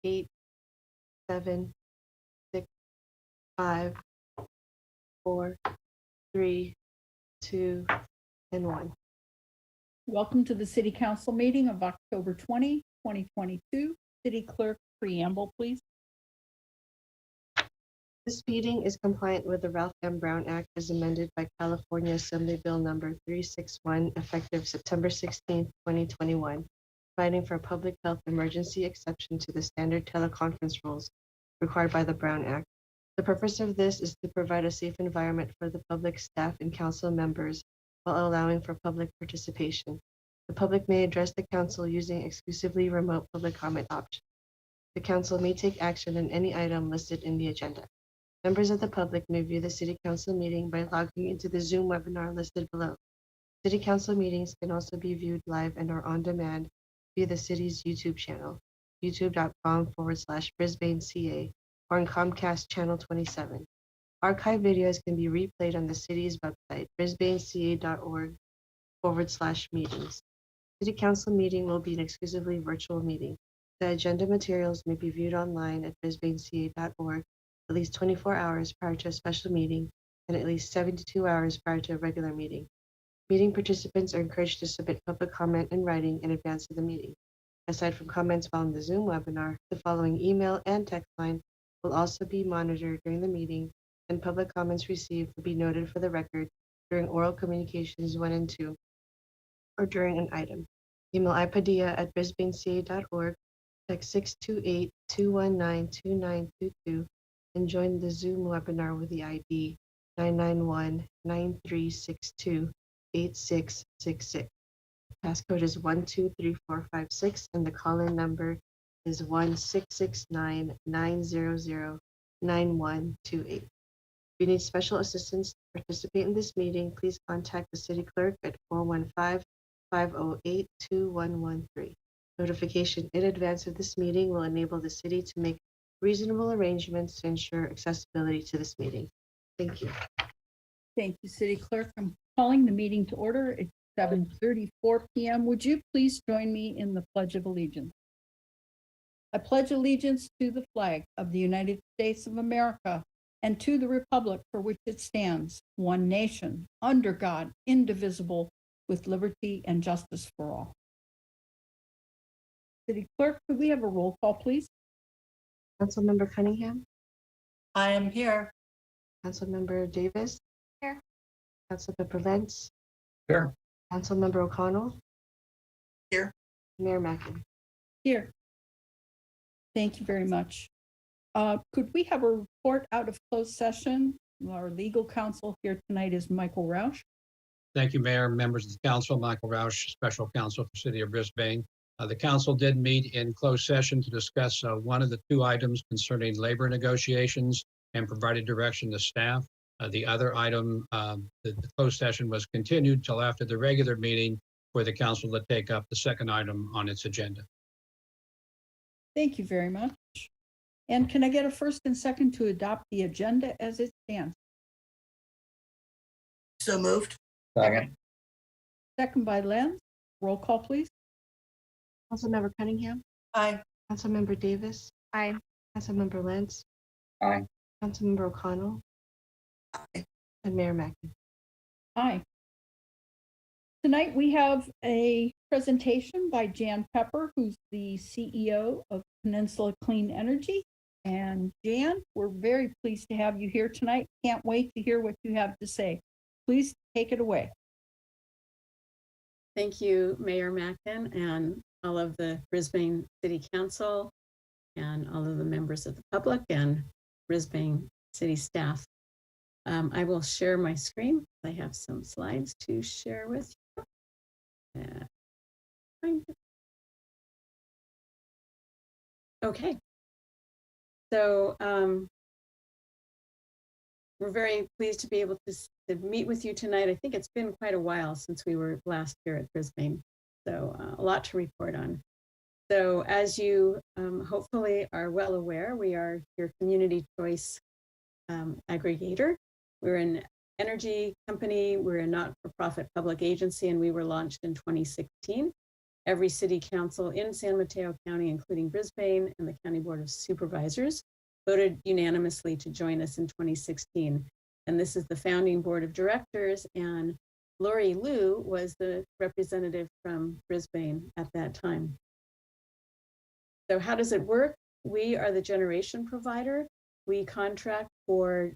8, 7, 6, 5, 4, 3, 2, and 1. Welcome to the City Council meeting of October 20, 2022. City Clerk, preamble, please. This meeting is compliant with the Ralph M. Brown Act as amended by California Assembly Bill number 361, effective September 16, 2021, providing for a public health emergency exception to the standard teleconference rules required by the Brown Act. The purpose of this is to provide a safe environment for the public, staff, and council members while allowing for public participation. The public may address the council using exclusively remote public comment option. The council may take action on any item listed in the agenda. Members of the public may view the City Council meeting by logging into the Zoom webinar listed below. City Council meetings can also be viewed live and are on demand via the city's YouTube channel, youtube.com/Brisbane CA, or on Comcast Channel 27. Archive videos can be replayed on the city's website, brisbaneca.org/meetings. City Council meeting will be an exclusively virtual meeting. The agenda materials may be viewed online at brisbaneca.org at least 24 hours prior to a special meeting and at least 72 hours prior to a regular meeting. Meeting participants are encouraged to submit public comment in writing in advance of the meeting. Aside from comments following the Zoom webinar, the following email and text line will also be monitored during the meeting, and public comments received will be noted for the record during oral communications 1 and 2, or during an item. Email ipadilla@brisbaneca.org, text 628-219-2922, and join the Zoom webinar with the ID 991-9362-8666. Passcode is 123456, and the call-in number is 1-669-900-9128. If you need special assistance to participate in this meeting, please contact the City Clerk at 415-508-2113. Notification in advance of this meeting will enable the city to make reasonable arrangements to ensure accessibility to this meeting. Thank you. Thank you, City Clerk. I'm calling the meeting to order at 7:34 p.m. Would you please join me in the Pledge of Allegiance? I pledge allegiance to the flag of the United States of America and to the republic for which it stands, one nation, under God, indivisible, with liberty and justice for all. City Clerk, could we have a roll call, please? Councilmember Cunningham, I am here. Councilmember Davis. Here. Councilmember Lentz. Here. Councilmember O'Connell. Here. Mayor Mackin. Here. Thank you very much. Could we have a report out of closed session? Our legal counsel here tonight is Michael Roush. Thank you, Mayor, members of the council. Michael Roush, Special Counsel for City of Brisbane. The council did meet in closed session to discuss one of the two items concerning labor negotiations and provided direction to staff. The other item, the closed session was continued till after the regular meeting for the council to take up the second item on its agenda. Thank you very much. And can I get a first and second to adopt the agenda as it stands? So moved. Second. Second by Lenz. Roll call, please. Councilmember Cunningham. Aye. Councilmember Davis. Aye. Councilmember Lentz. Aye. Councilmember O'Connell. Aye. And Mayor Mackin. Aye. Tonight we have a presentation by Jan Pepper, who's the CEO of Peninsula Clean Energy. And Jan, we're very pleased to have you here tonight. Can't wait to hear what you have to say. Please take it away. Thank you, Mayor Mackin, and all of the Brisbane City Council and all of the members of the public and Brisbane City staff. I will share my screen. I have some slides to share with you. Okay. So we're very pleased to be able to meet with you tonight. I think it's been quite a while since we were last here at Brisbane, so a lot to report on. So as you hopefully are well aware, we are your community choice aggregator. We're an energy company, we're a not-for-profit public agency, and we were launched in 2016. every city council in San Mateo County, including Brisbane, and the County Board of Supervisors voted unanimously to join us in 2016. And this is the founding board of directors, and Lori Liu was the representative from Brisbane at that time. So how does it work? We are the generation provider. We contract for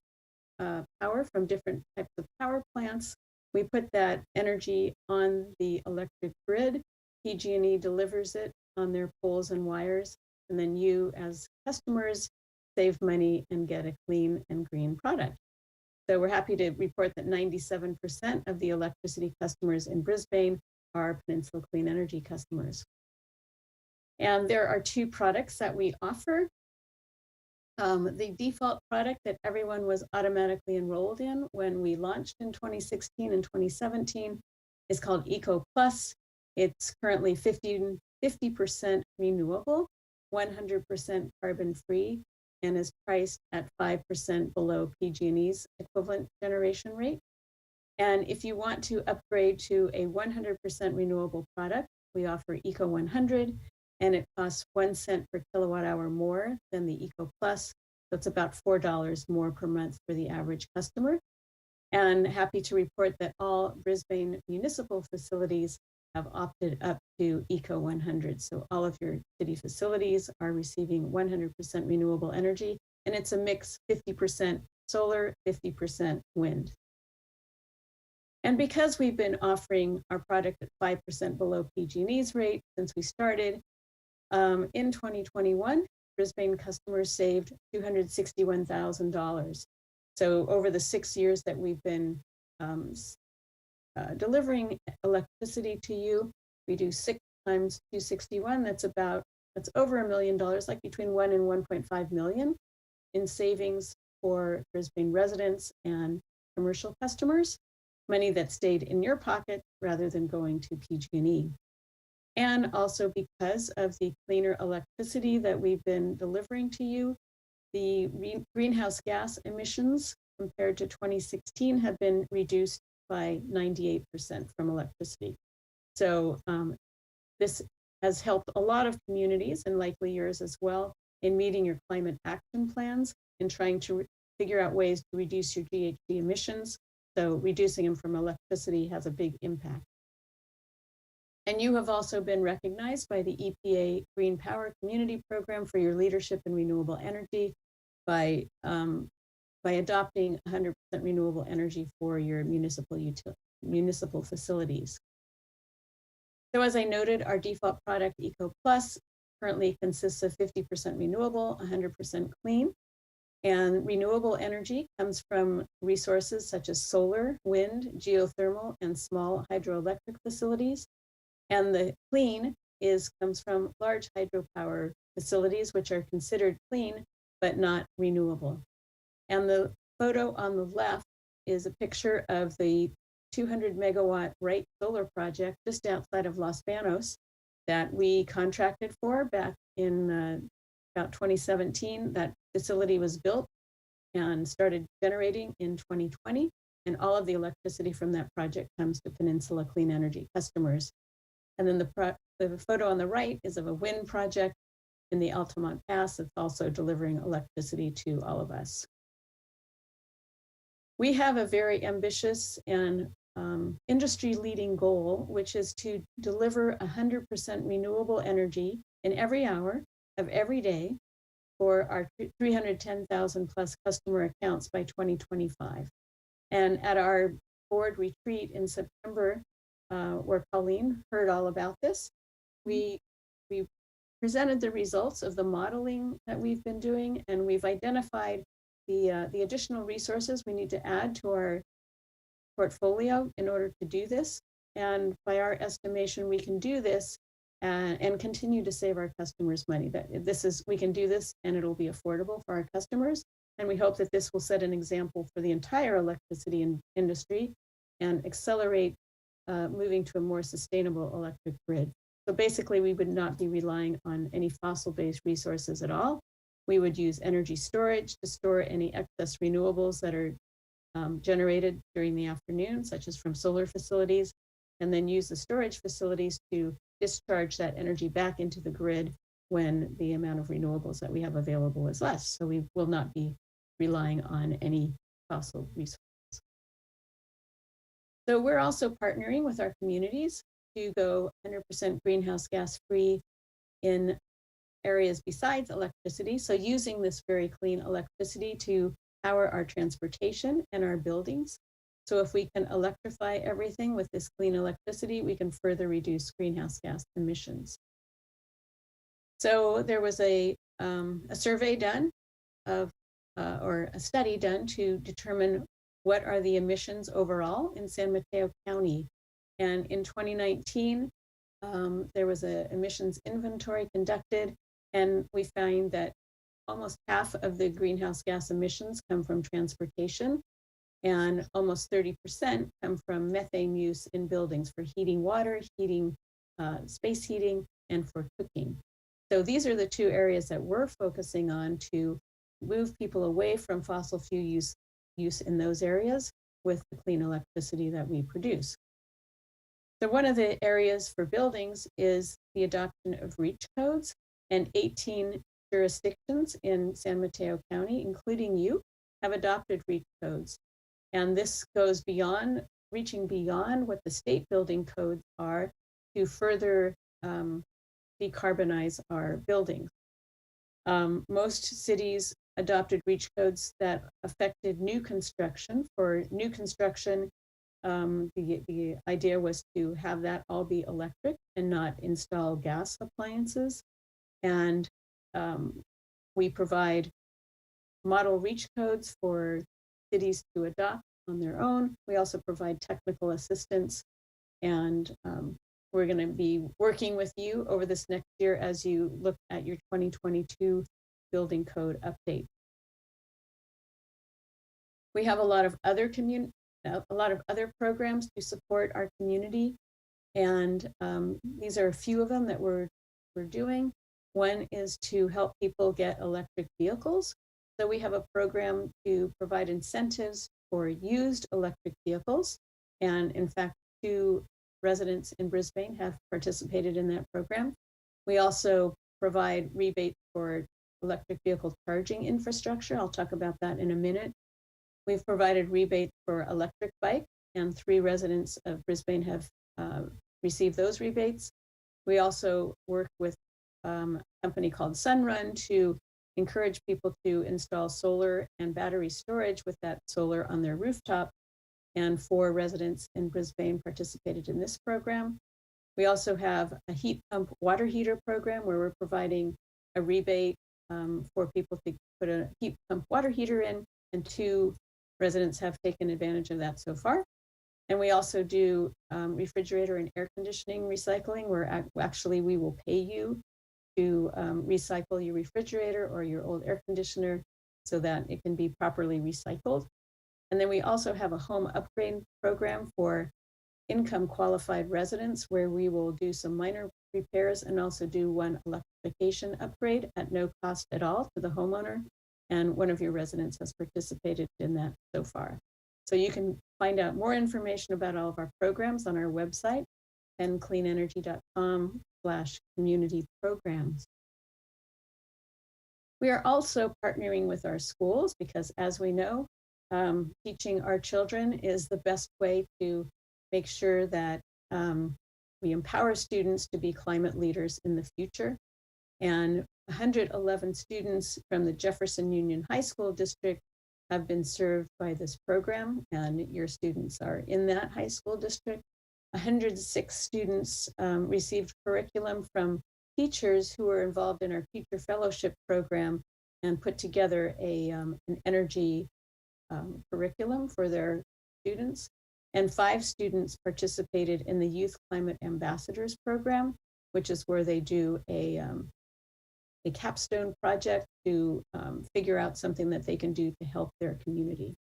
power from different types of power plants. We put that energy on the electric grid. PG&E delivers it on their poles and wires, and then you as customers save money and get a clean and green product. So we're happy to report that 97% of the electricity customers in Brisbane are Peninsula Clean Energy customers. And there are two products that we offer. The default product that everyone was automatically enrolled in when we launched in 2016 and 2017 is called Eco Plus. It's currently 50% renewable, 100% carbon free, and is priced at 5% below PG&E's equivalent generation rate. And if you want to upgrade to a 100% renewable product, we offer Eco 100, and it costs 1 cent per kilowatt hour more than the Eco Plus. So it's about $4 more per month for the average customer. And happy to report that all Brisbane municipal facilities have opted up to Eco 100. So all of your city facilities are receiving 100% renewable energy, and it's a mix 50% solar, 50% wind. And because we've been offering our product at 5% below PG&E's rate since we started, in 2021, Brisbane customers saved $261,000. So over the 6 years that we've been delivering electricity to you, we do 6 times 261. That's over $1 million, like between 1 and 1.5 million in savings for Brisbane residents and commercial customers, money that stayed in your pocket rather than going to PG&E. And also because of the cleaner electricity that we've been delivering to you, the greenhouse gas emissions compared to 2016 have been reduced by 98% from electricity. So this has helped a lot of communities, and likely yours as well, in meeting your climate action plans and trying to figure out ways to reduce your GHG emissions. So reducing them from electricity has a big impact. And you have also been recognized by the EPA Green Power Community Program for your leadership in renewable energy by adopting 100% renewable energy for your municipal facilities. So as I noted, our default product, Eco Plus, currently consists of 50% renewable, 100% clean. And renewable energy comes from resources such as solar, wind, geothermal, and small hydroelectric facilities. And the clean comes from large hydropower facilities, which are considered clean, but not renewable. And the photo on the left is a picture of the 200 megawatt Wright solar project just outside of Los Banos that we contracted for back in about 2017. That facility was built and started generating in 2020. And all of the electricity from that project comes to Peninsula Clean Energy customers. And then the photo on the right is of a wind project in the Altamont Pass. It's also delivering electricity to all of us. We have a very ambitious and industry-leading goal, which is to deliver 100% renewable energy in every hour of every day for our 310,000 plus customer accounts by 2025. And at our board retreat in September, where Colleen heard all about this, we presented the results of the modeling that we've been doing, and we've identified the additional resources we need to add to our portfolio in order to do this. And by our estimation, we can do this and continue to save our customers money. We can do this and it'll be affordable for our customers. And we hope that this will set an example for the entire electricity industry and accelerate moving to a more sustainable electric grid. So basically, we would not be relying on any fossil-based resources at all. We would use energy storage to store any excess renewables that are generated during the afternoon, such as from solar facilities, and then use the storage facilities to discharge that energy back into the grid when the amount of renewables that we have available is less. So we will not be relying on any fossil resources. So we're also partnering with our communities to go 100% greenhouse gas free in areas besides electricity. So using this very clean electricity to power our transportation and our buildings. So if we can electrify everything with this clean electricity, we can further reduce greenhouse gas emissions. So there was a survey done or a study done to determine what are the emissions overall in San Mateo County. And in 2019, there was an emissions inventory conducted, and we find that almost half of the greenhouse gas emissions come from transportation, and almost 30% come from methane use in buildings for heating water, heating, space heating, and for cooking. So these are the two areas that we're focusing on to move people away from fossil fuel use in those areas with the clean electricity that we produce. So one of the areas for buildings is the adoption of REACH codes, and 18 jurisdictions in San Mateo County, including you, have adopted REACH codes. And this goes beyond, reaching beyond what the state building codes are to further decarbonize our buildings. Most cities adopted REACH codes that affected new construction. For new construction, the idea was to have that all be electric and not install gas appliances. And we provide model REACH codes for cities to adopt on their own. We also provide technical assistance, and we're going to be working with you over this next year as you look at your 2022 building code update. We have a lot of other programs to support our community, and these are a few of them that we're doing. One is to help people get electric vehicles. So we have a program to provide incentives for used electric vehicles. And in fact, 2 residents in Brisbane have participated in that program. We also provide rebates for electric vehicle charging infrastructure. I'll talk about that in a minute. We've provided rebates for electric bike, and 3 residents of Brisbane have received those rebates. We also work with a company called Sunrun to encourage people to install solar and battery storage with that solar on their rooftop. And 4 residents in Brisbane participated in this program. We also have a heat pump water heater program where we're providing a rebate for people to put a heat pump water heater in, and 2 residents have taken advantage of that so far. And we also do refrigerator and air conditioning recycling, where actually we will pay you to recycle your refrigerator or your old air conditioner so that it can be properly recycled. And then we also have a home upgrade program for income qualified residents, where we will do some minor repairs and also do 1 electrification upgrade at no cost at all to the homeowner. And one of your residents has participated in that so far. So you can find out more information about all of our programs on our website, pencleanenergy.com/community programs. We are also partnering with our schools because, as we know, teaching our children is the best way to make sure that we empower students to be climate leaders in the future. And 111 students from the Jefferson Union High School District have been served by this program, and your students are in that high school district. 106 students received curriculum from teachers who were involved in our teacher fellowship program and put together an energy curriculum for their students. And 5 students participated in the Youth Climate Ambassadors program, which is where they do a capstone project to figure out something that they can do to help their community.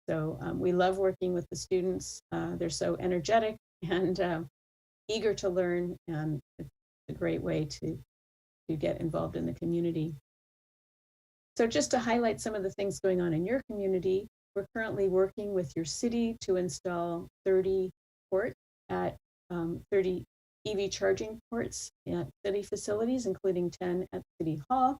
So we love working with the students. They're so energetic and eager to learn, and it's a great way to get involved in the community. So just to highlight some of the things going on in your community, we're currently working with your city to install 30 ports at 30 EV charging ports at city facilities, including 10 at City Hall.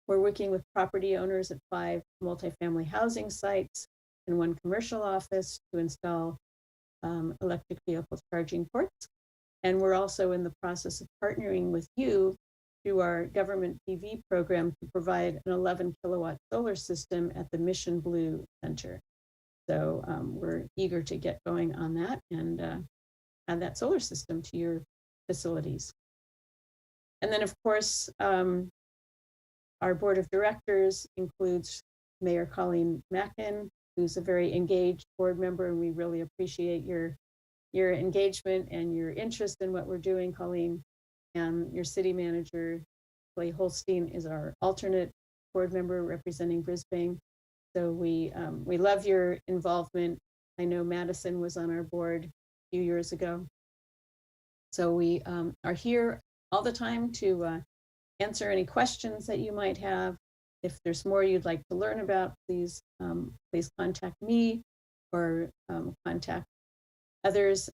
We're working with property owners at 5 multifamily housing sites and 1 commercial office to install electric vehicle charging ports. And we're also in the process of partnering with you through our government PV program to provide an 11 kilowatt solar system at the Mission Blue Center. So we're eager to get going on that and add that solar system to your facilities. And then, of course, our board of directors includes Mayor Colleen Mackin, who's a very engaged board member, and we really appreciate your engagement and your interest in what we're doing, Colleen. And your city manager, Clay Holstein, is our alternate board member representing Brisbane. So we love your involvement. I know Madison was on our board a few years ago. So we are here all the time to answer any questions that you might have. If there's more you'd like to learn about, please contact me or contact others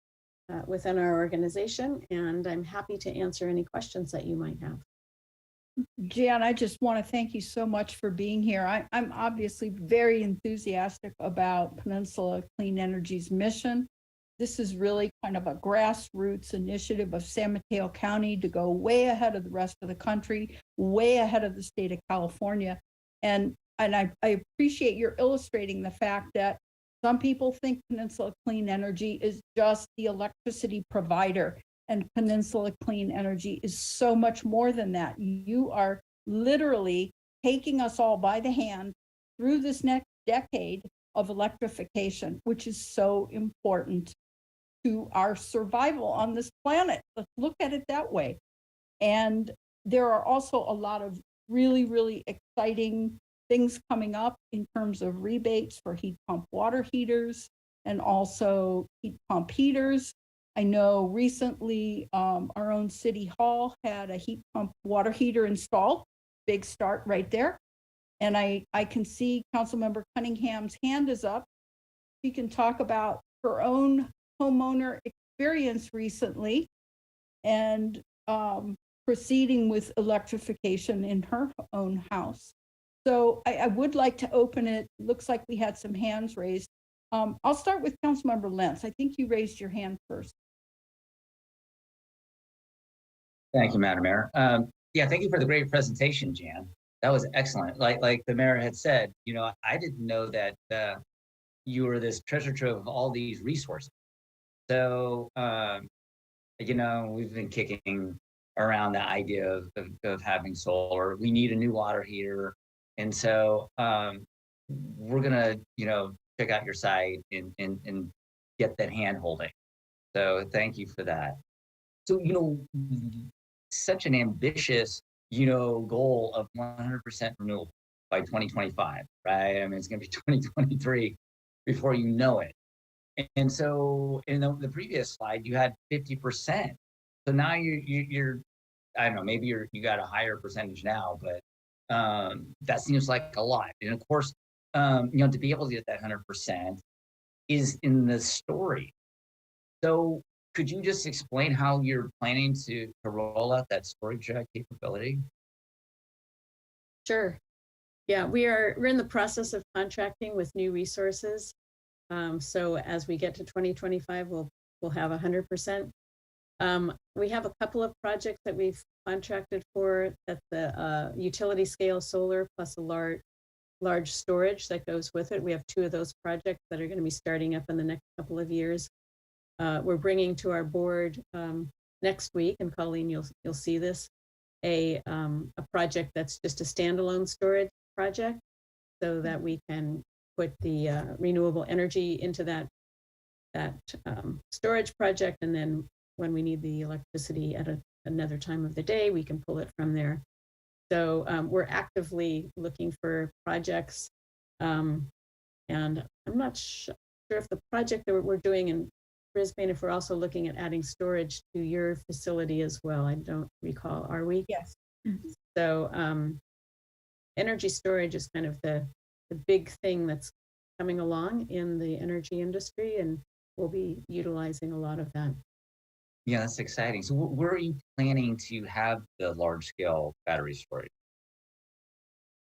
within our organization, and I'm happy to answer any questions that you might have. Jan, I just want to thank you so much for being here. I'm obviously very enthusiastic about Peninsula Clean Energy's mission. This is really kind of a grassroots initiative of San Mateo County to go way ahead of the rest of the country, way ahead of the state of California. And I appreciate your illustrating the fact that some people think Peninsula Clean Energy is just the electricity provider, and Peninsula Clean Energy is so much more than that. You are literally taking us all by the hand through this next decade of electrification, which is so important to our survival on this planet. Let's look at it that way. And there are also a lot of really, really exciting things coming up in terms of rebates for heat pump water heaters and also heat pump heaters. I know recently our own City Hall had a heat pump water heater installed. Big start right there. And I can see Councilmember Cunningham's hand is up. She can talk about her own homeowner experience recently and proceeding with electrification in her own house. So I would like to open it. Looks like we had some hands raised. I'll start with Councilmember Lentz. I think you raised your hand first. Thank you, Madam Mayor. Yeah, thank you for the great presentation, Jan. That was excellent. Like the mayor had said, I didn't know that you were this treasure trove of all these resources. So, we've been kicking around the idea of having solar. We need a new water heater. And so we're gonna, check out your site and get that hand holding. So thank you for that. So, such an ambitious, goal of 100% renewable by 2025, right? I mean, it's gonna be 2023 before you know it. And so in the previous slide, you had 50%. So now you're I don't know, maybe you got a higher percentage now, but that seems like a lot. And of course, to be able to get that 100% is in the story. So could you just explain how you're planning to roll out that storage capability? Sure. Yeah, we're in the process of contracting with new resources. So as we get to 2025, we'll have 100%. We have a couple of projects that we've contracted for. That's the utility scale solar plus a large storage that goes with it. We have 2 of those projects that are going to be starting up in the next couple of years. We're bringing to our board next week, and Colleen, you'll see this, a project that's just a standalone storage project, so that we can put the renewable energy into that storage project, and then when we need the electricity at another time of the day, we can pull it from there. So we're actively looking for projects, and I'm not sure if the project that we're doing in Brisbane, if we're also looking at adding storage to your facility as well. I don't recall, are we? Yes. So energy storage is kind of the big thing that's coming along in the energy industry, and we'll be utilizing a lot of that. Yeah, that's exciting. So where are you planning to have the large scale battery storage?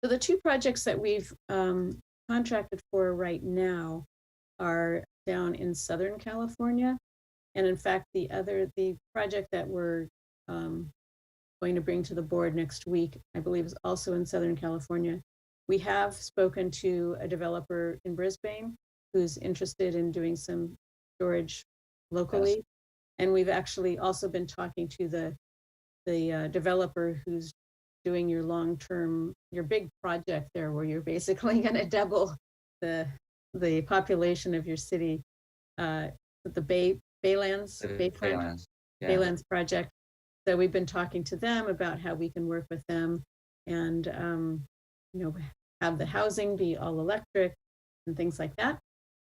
So the two projects that we've contracted for right now are down in Southern California. And in fact, the project that we're going to bring to the board next week, I believe is also in Southern California. We have spoken to a developer in Brisbane who's interested in doing some storage locally. Yes. And we've actually also been talking to the developer who's doing your big project there, where you're basically going to double the population of your city, the Baylands, Baylands. Yeah. Baylands project. So we've been talking to them about how we can work with them and, have the housing be all electric and things like that.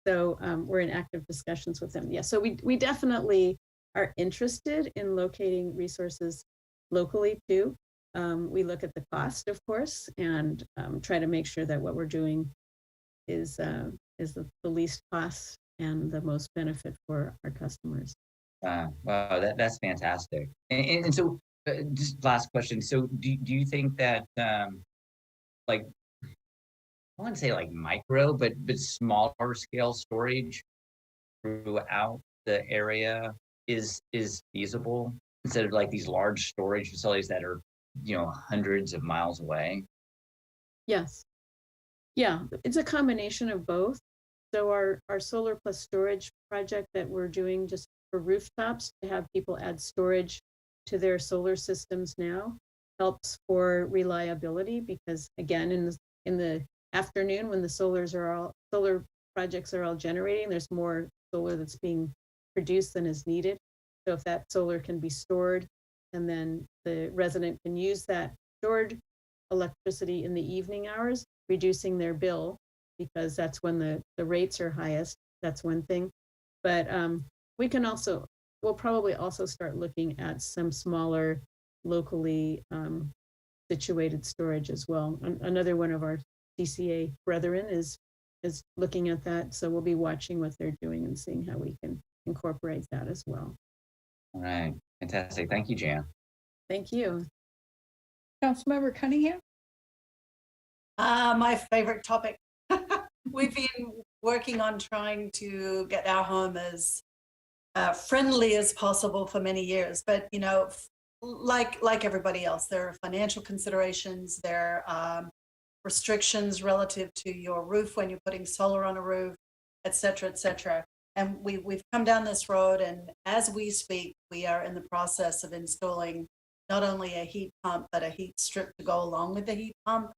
So we're in active discussions with them. Yeah, so we definitely are interested in locating resources locally too. We look at the cost, of course, and try to make sure that what we're doing is the least cost and the most benefit for our customers. Wow, that's fantastic. And so, just last question. So, do you think that, like, I wouldn't say like micro, but smaller scale storage throughout the area is feasible instead of like these large storage facilities that are, hundreds of miles away? Yes. Yeah, it's a combination of both. So our solar plus storage project that we're doing just for rooftops to have people add storage to their solar systems now helps for reliability, because again, in the afternoon when the solar projects are all generating, there's more solar that's being produced than is needed. So if that solar can be stored, and then the resident can use that stored electricity in the evening hours, reducing their bill, because that's when the rates are highest. That's one thing. But we'll probably also start looking at some smaller locally situated storage as well. Another one of our CCA brethren is looking at that. So we'll be watching what they're doing and seeing how we can incorporate that as well. All right, fantastic. Thank you, Jan. Thank you. Councilmember Cunningham? My favorite topic. We've been working on trying to get our home as friendly as possible for many years, but like everybody else, there are financial considerations, there are restrictions relative to your roof when you're putting solar on a roof, et cetera, and we've come down this road, and as we speak, we are in the process of installing not only a heat pump but a heat strip to go along with the heat pump.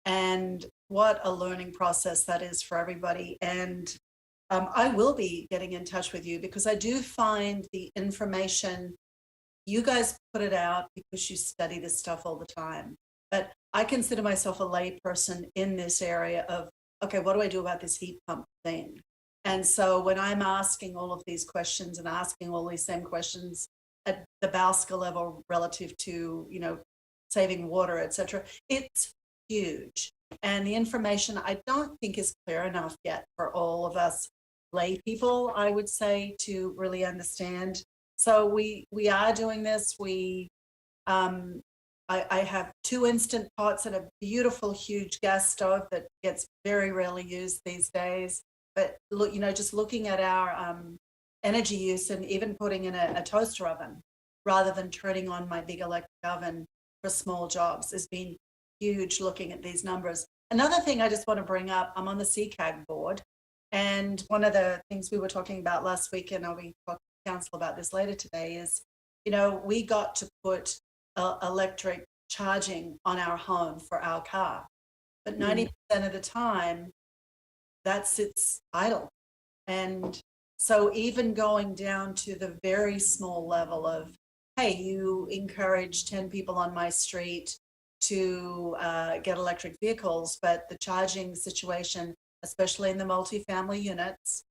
And what a learning process that is for everybody. And I will be getting in touch with you, because I do find the information, you guys put it out because you study this stuff all the time. But I consider myself a lay person in this area of, okay, what do I do about this heat pump thing? And so when I'm asking all of these questions and asking all these same questions at the Bowska level relative to, saving water, et cetera, it's huge. And the information I don't think is clear enough yet for all of us lay people, I would say, to really understand. So we are doing this. I have 2 Instant Pots and a beautiful huge gas stove that gets very rarely used these days. But look, just looking at our energy use, and even putting in a toaster oven rather than turning on my big electric oven for small jobs has been huge, looking at these numbers. Another thing I just want to bring up, I'm on the CCAG board, and one of the things we were talking about last week, and I'll be talking to council about this later today, is, we got to put electric charging on our home for our car, but 90% of the time that sits idle. And so even going down to the very small level of, hey, you encourage 10 people on my street to get electric vehicles, but the charging situation, especially in the multifamily units,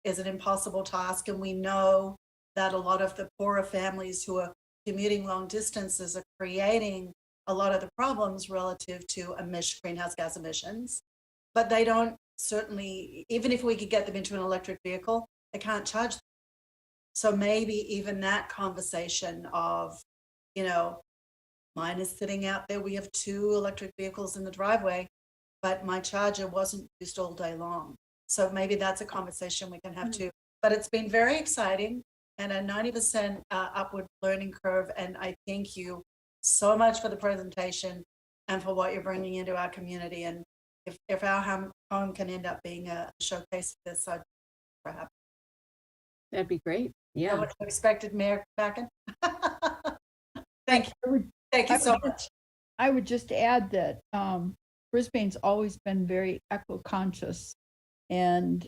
is an impossible task. And we know that a lot of the poorer families who are commuting long distances are creating a lot of the problems relative to greenhouse gas emissions. But they don't, certainly, even if we could get them into an electric vehicle, they can't charge them. So maybe even that conversation of, you know, mine is sitting out there. We have 2 electric vehicles in the driveway, but my charger wasn't used all day long. So maybe that's a conversation we can have too. But it's been very exciting and a 90% upward learning curve. And I thank you so much for the presentation and for what you're bringing into our community. And if our home can end up being a showcase for this, I'd be happy. That'd be great. Yeah. Yeah. What you expected, Mayor Backen? Thank you. Thank you so much. I would just add that Brisbane's always been very eco-conscious, and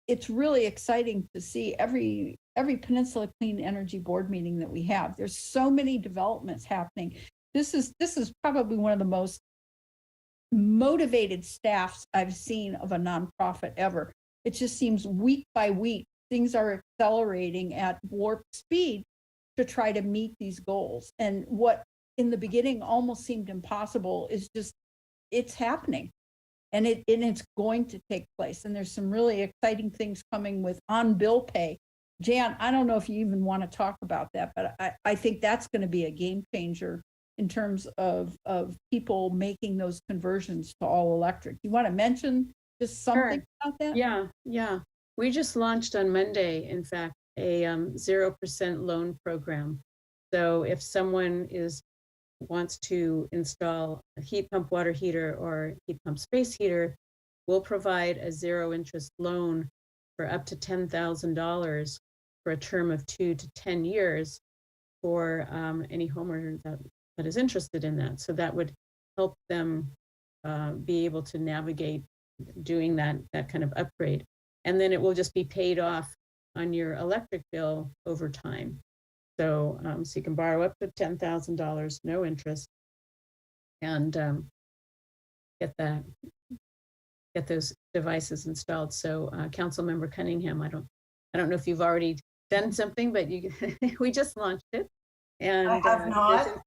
it's really exciting to see every Peninsula Clean Energy Board meeting that we have. There's so many developments happening. This is probably one of the most motivated staffs I've seen of a nonprofit ever. It just seems week by week things are accelerating at warp speed to try to meet these goals. And what in the beginning almost seemed impossible is just, it's happening. And it's going to take place. And there's some really exciting things coming with on-bill pay. Jan, I don't know if you even want to talk about that, but I think that's going to be a game changer in terms of people making those conversions to all electric. You want to mention just something about that? Yeah. We just launched on Monday, in fact, a 0% loan program. So if someone wants to install a heat pump water heater or heat pump space heater, we'll provide a 0 interest loan for up to $10,000 for a term of 2 to 10 years for any homeowner that is interested in that. So that would help them be able to navigate doing that kind of upgrade. And then it will just be paid off on your electric bill over time. So, so you can borrow up to $10,000, no interest, and get those devices installed. So, Councilmember Cunningham, I don't know if you've already done something, but we just launched it, and I have not.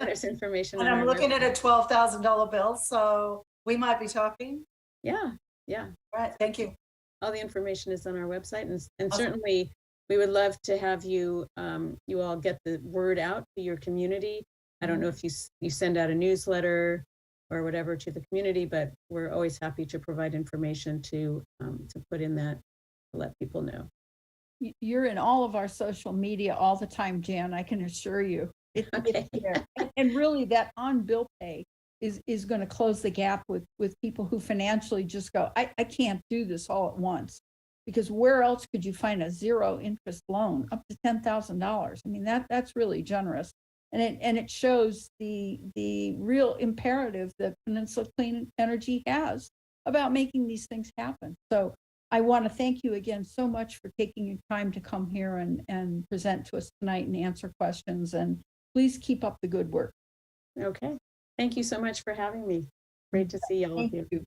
There's information. And I'm looking at a $12,000 bill, so we might be talking. Yeah. All right, thank you. All the information is on our website, and Awesome. Certainly we would love to have you you all get the word out to your community. I don't know if you send out a newsletter or whatever to the community, but we're always happy to provide information to put in that to let people know. You're in all of our social media all the time, Jan, I can assure you. It's there. And really that on-bill pay is going to close the gap with people who financially just go, I can't do this all at once. Because where else could you find a 0 interest loan up to $10,000? I mean, that's really generous. And it shows the real imperative that Peninsula Clean Energy has about making these things happen. So I want to thank you again so much for taking your time to come here and present to us tonight and answer questions. And please keep up the good work. Okay. Thank you so much for having me. Great to see all of you.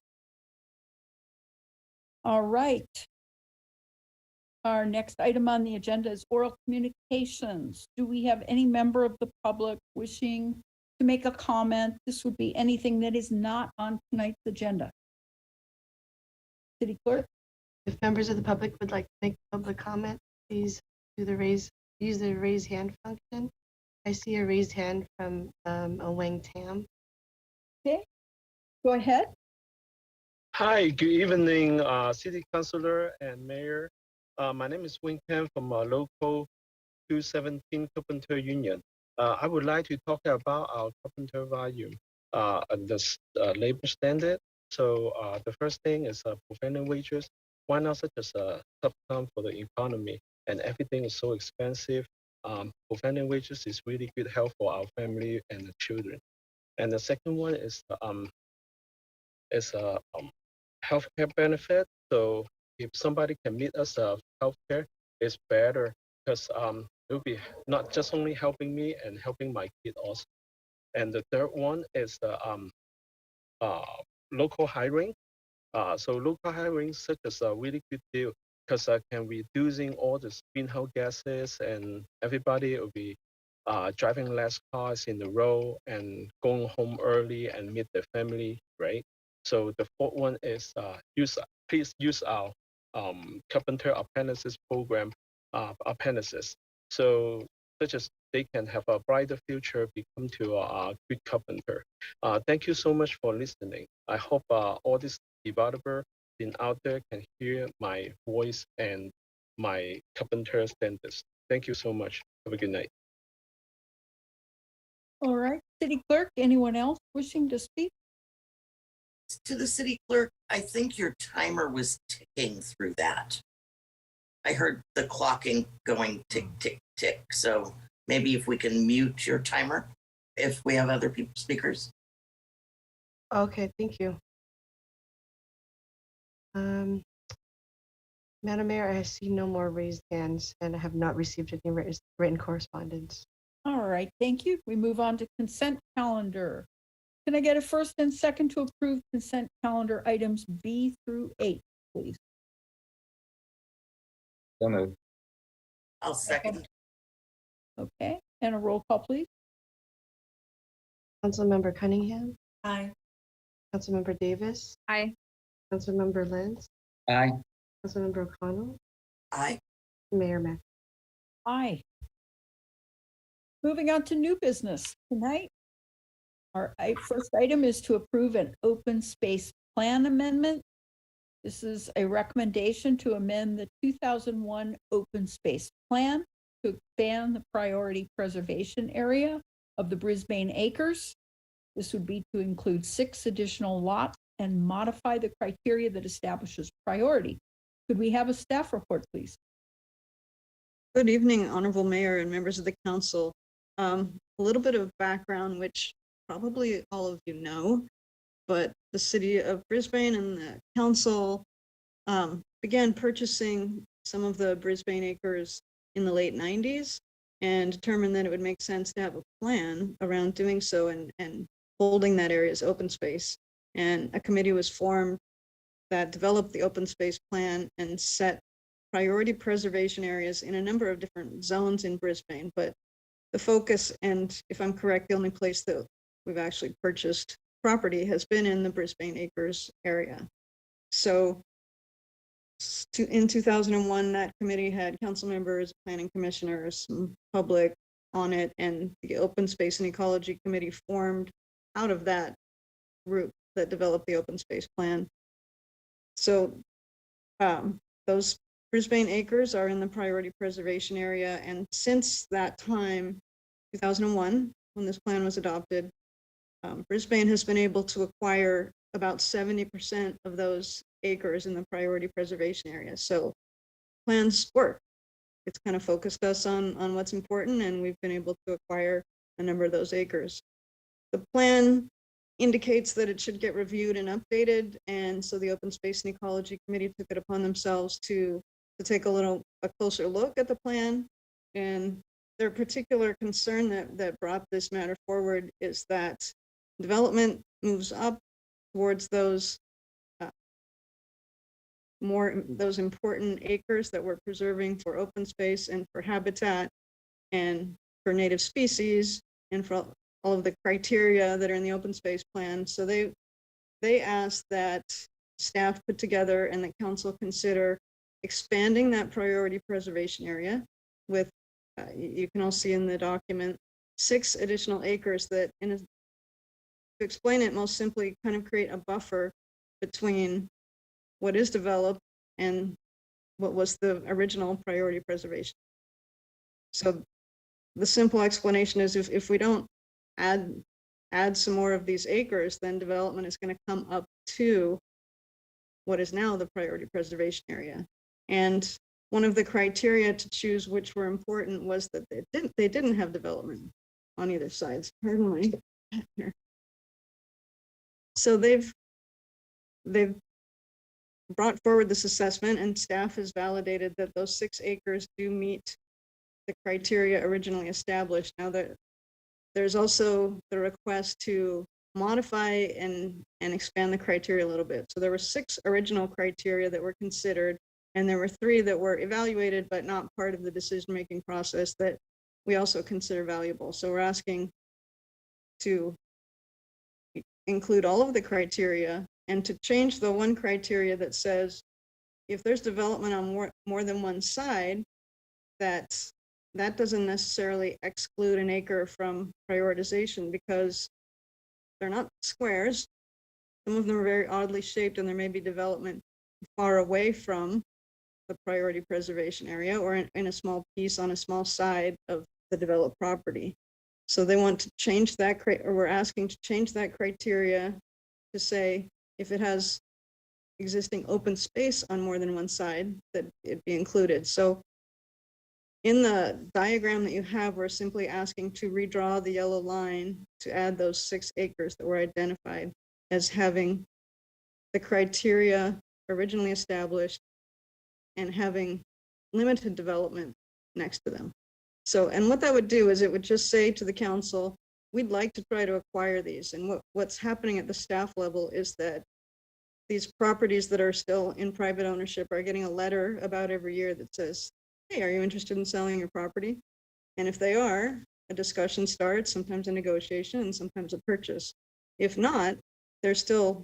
All right. Our next item on the agenda is oral communications. Do we have any member of the public wishing to make a comment? This would be anything that is not on tonight's agenda. City Clerk? If members of the public would like to make public comment, please use the raise hand function. I see a raised hand from Wang Tam. Okay, go ahead. Hi, good evening, City Councilor and Mayor. My name is Wing Pan from Local 217 Carpenter Union. I would like to talk about our carpenter volume and the labor standard. So the first thing is prevailing wages. Why not such as a tough time for the economy and everything is so expensive? Prevailing wages is really good help for our family and the children. And the second one is healthcare benefit. So if somebody can meet us healthcare, it's better because it will be not just only helping me and helping my kid also. And the third one is the local hiring. So local hiring is such as a really good deal because can reducing all the greenhouse gases and everybody will be driving less cars in the road and going home early and meet their family, right? So the fourth one is please use our carpenter apprentices program appendices. So such as they can have a brighter future, become to a good carpenter. Thank you so much for listening. I hope all these developers in out there can hear my voice and my carpenter standards. Thank you so much. Have a good night. All right, City Clerk, anyone else wishing to speak? To the city clerk, I think your timer was ticking through that. I heard the clocking going tick, tick, tick. So maybe if we can mute your timer, if we have other people speakers. Okay, thank you. Madam Mayor, I see no more raised hands and I have not received any written correspondence. All right, thank you. We move on to consent calendar. Can I get a first and second to approve consent calendar items B through H, please? So moved. I'll second. Okay, and a roll call, please. Councilmember Cunningham, Aye. Councilmember Davis, Aye. Councilmember Lenz, Aye. Councilmember O'Connell, Aye. Mayor Mack. Aye. Moving on to new business tonight. Our first item is to approve an open space plan amendment. This is a recommendation to amend the 2001 open space plan to expand the priority preservation area of the Brisbane Acres. This would be to include 6 additional lots and modify the criteria that establishes priority. Could we have a staff report, please? Good evening, Honorable Mayor and members of the council. A little bit of background, which probably all of you know, but the city of Brisbane and the council began purchasing some of the Brisbane acres in the late 90s and determined that it would make sense to have a plan around doing so and holding that area as open space. And a committee was formed that developed the open space plan and set priority preservation areas in a number of different zones in Brisbane. But the focus, and if I'm correct, the only place that we've actually purchased property has been in the Brisbane Acres area. So in 2001, that committee had council members, planning commissioners, some public on it, and the Open Space and Ecology Committee formed out of that group that developed the open space plan. So those Brisbane Acres are in the priority preservation area, and since that time, 2001, when this plan was adopted, Brisbane has been able to acquire about 70% of those acres in the priority preservation area. So plans work. It's kind of focused us on what's important, and we've been able to acquire a number of those acres. The plan indicates that it should get reviewed and updated, and so the Open Space and Ecology Committee took it upon themselves to take a closer look at the plan. And their particular concern that brought this matter forward is that development moves up towards those those important acres that we're preserving for open space and for habitat and for native species and for all of the criteria that are in the open space plan. So they asked that staff put together and the council consider expanding that priority preservation area with, you can all see in the document, 6 additional acres that, to explain it most simply, kind of create a buffer between what is developed and what was the original priority preservation. So the simple explanation is if we don't add some more of these acres, then development is going to come up to what is now the priority preservation area. And one of the criteria to choose which were important was that they didn't have development on either sides. Pardon me. So they've brought forward this assessment, and staff has validated that those 6 acres do meet the criteria originally established. Now there's also the request to modify and expand the criteria a little bit. So there were 6 original criteria that were considered, and there were 3 that were evaluated but not part of the decision-making process that we also consider valuable. So we're asking to include all of the criteria and to change the one criteria that says if there's development on more than one side, that doesn't necessarily exclude an acre from prioritization because they're not squares. Some of them are very oddly shaped and there may be development far away from the priority preservation area or in a small piece on a small side of the developed property. So they want to change that, or we're asking to change that criteria to say if it has existing open space on more than one side, that it be included. So in the diagram that you have, we're simply asking to redraw the yellow line to add those 6 acres that were identified as having the criteria originally established and having limited development next to them. So, and what that would do is it would just say to the council, we'd like to try to acquire these. And what's happening at the staff level is that these properties that are still in private ownership are getting a letter about every year that says, hey, are you interested in selling your property? And if they are, a discussion starts, sometimes a negotiation and sometimes a purchase. If not, they're still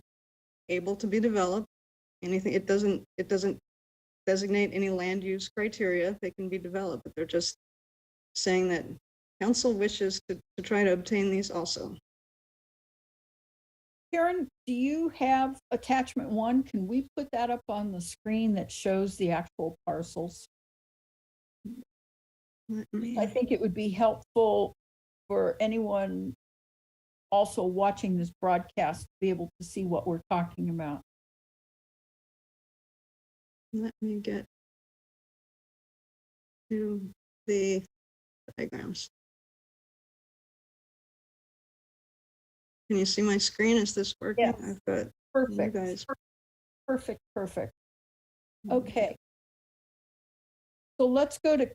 able to be developed. Anything, it doesn't designate any land use criteria. They can be developed, but they're just saying that council wishes to try to obtain these also. Karen, do you have attachment 1? Can we put that up on the screen that shows the actual parcels? I think it would be helpful for anyone also watching this broadcast to be able to see what we're talking about. Let me get to the diagrams. Can you see my screen? Is this working? Yes. I've got Perfect. you guys. Perfect. Okay. So let's go to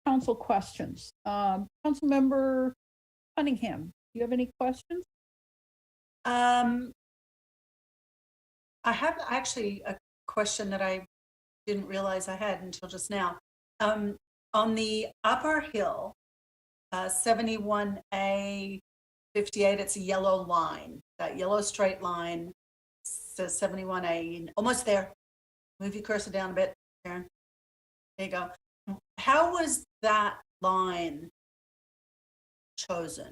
council questions. Council member Cunningham, do you have any questions? I have actually a question that I didn't realize I had until just now. On the upper hill, 71A 58, it's a yellow line. That yellow straight line says 71A. Almost there. Move your cursor down a bit, Karen. There you go. How was that line chosen?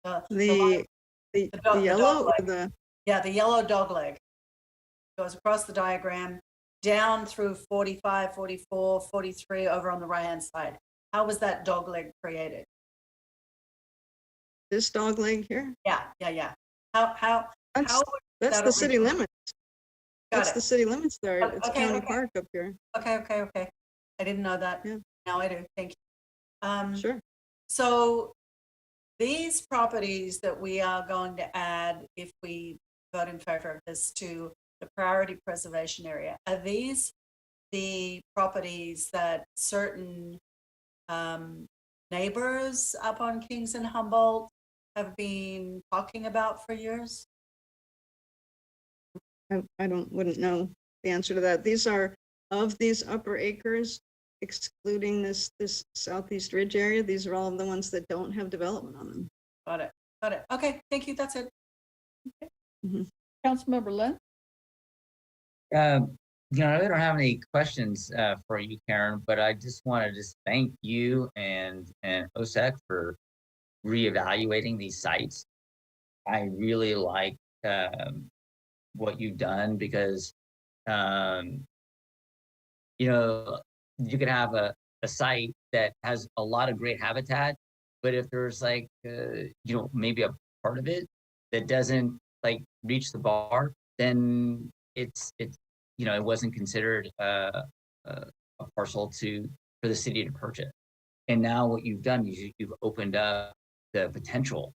The yellow or the? Yeah, the yellow dog leg goes across the diagram down through 45, 44, 43 over on the right-hand side. How was that dog leg created? This dog leg here? Yeah. That's the city limits. That's the city limits there. It's Okay, county okay. park up here. Okay. I didn't know that. Yeah. Now I do. Thank you. Sure. So these properties that we are going to add, if we vote in favor of this, to the priority preservation area, are these the properties that certain neighbors up on Kings and Humboldt have been talking about for years? I wouldn't know the answer to that. These are, of these upper acres, excluding this southeast ridge area, these are all of the ones that don't have development on them. Got it. Okay, thank you. That's it. Councilmember Lynn? I don't have any questions for you, Karen, but I just want to thank you and OSEC for reevaluating these sites. I really like what you've done because, you could have a site that has a lot of great habitat, but if there's maybe a part of it that doesn't reach the bar, then it wasn't considered a parcel for the city to purchase. And now what you've done is you've opened up the potential,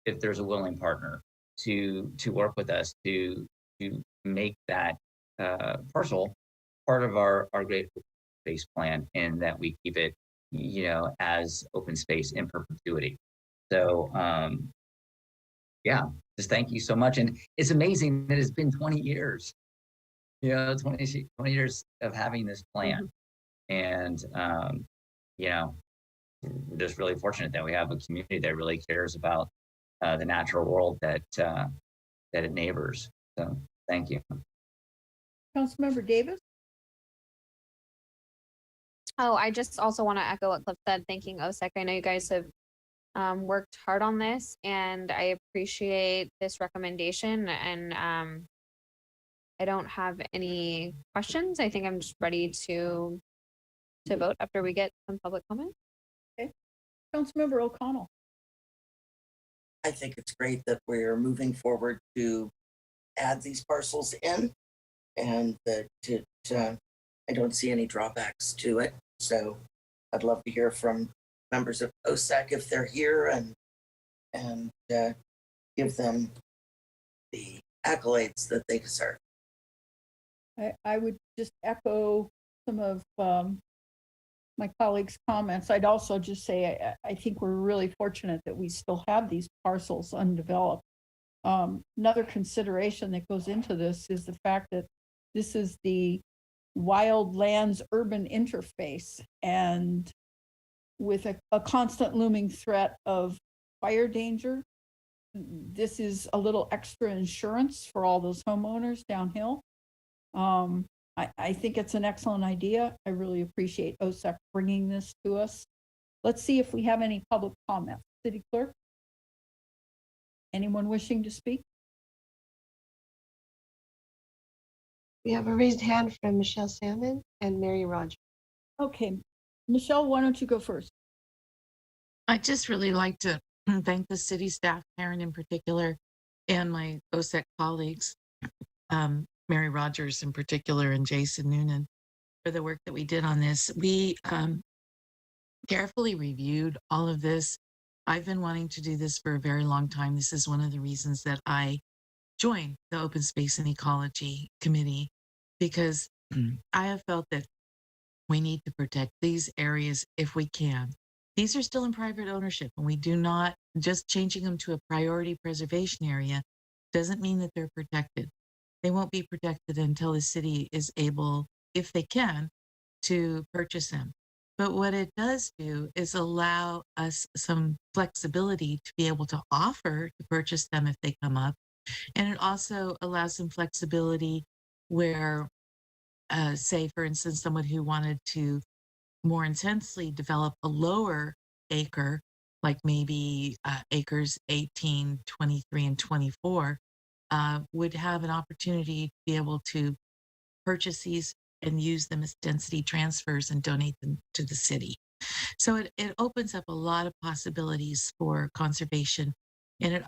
if there's a willing partner, to work with us to make that parcel part of our great space plan, and that we keep it as open space in perpetuity. So just thank you so much. And it's amazing that it's been 20 years 20 years of having this plan. And we're just really fortunate that we have a community that really cares about the natural world that it neighbors. So thank you. Councilmember Davis? Oh, I just also want to echo what Cliff said, thanking OSEC. I know you guys have worked hard on this, and I appreciate this recommendation. And I don't have any questions. I think I'm just ready to vote after we get some public comment. Councilmember O'Connell. I think it's great that we're moving forward to add these parcels in, and that I don't see any drawbacks to it. So I'd love to hear from members of OSEC if they're here, and give them the accolades that they deserve. I would just echo some of my colleagues' comments. I'd also just say I think we're really fortunate that we still have these parcels undeveloped. Another consideration that goes into this is the fact that this is the wildlands urban interface, and with a constant looming threat of fire danger, this is a little extra insurance for all those homeowners downhill. I think it's an excellent idea. I really appreciate OSEC bringing this to us. Let's see if we have any public comments. City Clerk? Anyone wishing to speak? We have a raised hand from Michelle Salmon and Mary Rogers. Okay, Michelle, why don't you go first? I'd just really like to thank the city staff, Karen in particular, and my OSEC colleagues, Mary Rogers in particular, and Jason Noonan, for the work that we did on this. We carefully reviewed all of this. I've been wanting to do this for a very long time. This is one of the reasons that I joined the Open Space and Ecology Committee, because I have felt that we need to protect these areas if we can. These are still in private ownership, and we do not, just changing them to a priority preservation area doesn't mean that they're protected. They won't be protected until the city is able, if they can, to purchase them. But what it does do is allow us some flexibility to be able to offer to purchase them if they come up. And it also allows some flexibility where, say, for instance, someone who wanted to more intensely develop a lower acre, like maybe acres 18, 23, and 24, would have an opportunity to be able to purchase these and use them as density transfers and donate them to the city. So it opens up a lot of possibilities for conservation, and